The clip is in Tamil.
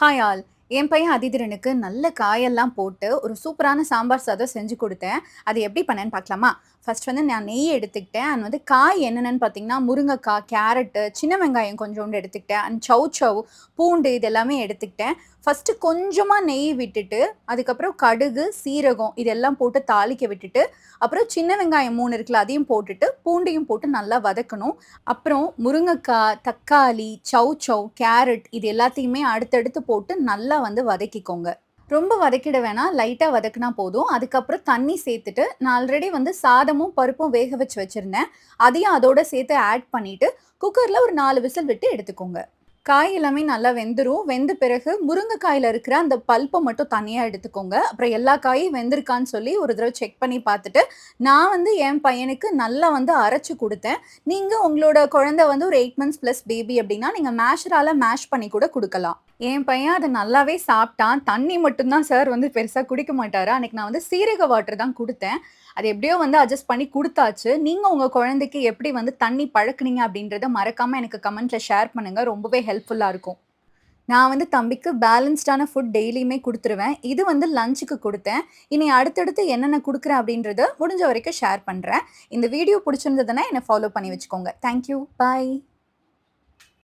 Hi all. என் பையன் அதிதிரனுக்கு நல்ல காயெல்லாம் போட்டு ஒரு சூப்பரான சாம்பார் சாதம் செஞ்சு குடுத்தேன். அது எப்படி பண்ணேன்னு பார்க்கலாமா? ஃபர்ஸ்ட் வந்து நான் நெய் எடுத்துக்கிட்டேன். அண்ட் வந்து காய் என்னென்னன்னு பார்த்தீங்கன்னா, முருங்கக்காய், கேரட்டு, சின்ன வெங்காயம் கொஞ்சோண்டு எடுத்துக்கிட்டேன். அண்ட் சௌ, பூண்டு இது எல்லாமே எடுத்துக்கிட்டேன். ஃபர்ஸ்ட்டு கொஞ்சமா நெய் விட்டுட்டு, அதுக்கப்புறம் கடுகு, சீரகம் இதெல்லாம் போட்டு தாளிக்க விட்டுட்டு, அப்புறம் சின்ன வெங்காயம் 3 இருக்குல்ல அதையும் போட்டுட்டு, பூண்டையும் போட்டு நல்லா வதக்கணும். அப்புறம் முருங்கக்காய், தக்காளி, கேரட் இது எல்லாத்தையுமே அடுத்தடுத்து போட்டு நல்லா வந்து வதக்கிக்கோங்க. ரொம்ப வதக்கிட வேணாம். லைட்டா வதக்குனா போதும். அதுக்கப்புறம் தண்ணி சேர்த்துட்டு, நான் ஆல்ரெடி வந்து சாதமும், பருப்பும் வேக வச்சு வச்சிருந்தேன். அதையும் அதோட சேர்த்து ஆட் பண்ணிட்டு, குக்கர்ல ஒரு 4 விசில் விட்டு எடுத்துக்கோங்க. காய் எல்லாமே நல்லா வெந்துரும். வெந்த பிறகு முருங்கைக்காயில இருக்கிற அந்த பல்ப்ப மட்டும் தனியா எடுத்துக்கோங்க. அப்புறம் எல்லா காயும் வெந்திருக்கான்னு சொல்லி ஒரு தடவ செக் பண்ணி பார்த்துட்டு, நான் வந்து என் பையனுக்கு நல்லா வந்து அரைச்சு குடுத்தேன். நீங்க உங்களோட குழந்தை வந்து ஒரு 8 மந்த்ஸ் பிளஸ் பேபி அப்டின்னா, நீங்க மேஷரால மேஷ் பண்ணி கூட குடுக்கலாம். என் பையன் அத நல்லாவே சாப்ட்டான். தண்ணி மட்டும் தான் சார் வந்து பெருசா குடிக்க மாட்டாரு. அன்னைக்கு நான் வந்து சீரக வாட்டர் தான் குடுத்தேன். அது எப்படியோ வந்து அட்ஜஸ்ட் பண்ணி குடுத்தாச்சு. நீங்க உங்க குழந்தைக்கு எப்படி வந்து தண்ணி பழக்குனீங்க அப்படின்றத மறக்காம எனக்கு கமெண்ட்ல ஷேர் பண்ணுங்க. ரொம்பவே ஹெல்ப்ஃபுல்லா இருக்கும். நான் வந்து தம்பிக்கு பேலன்ஸ்டான ஃபுட் டெய்லியுமே குடுத்துருவேன். இது வந்து லஞ்சுக்கு குடுத்தேன். இனி அடுத்தடுத்து என்னென்ன குடுக்குறேன் அப்படின்றத முடிஞ்ச வரைக்கும் ஷேர் பண்றேன். இந்த வீடியோ புடிச்சிருந்ததுன்னா என்ன ஃபாலோ பண்ணி வச்சுக்கோங்க. Thank you. பாய்.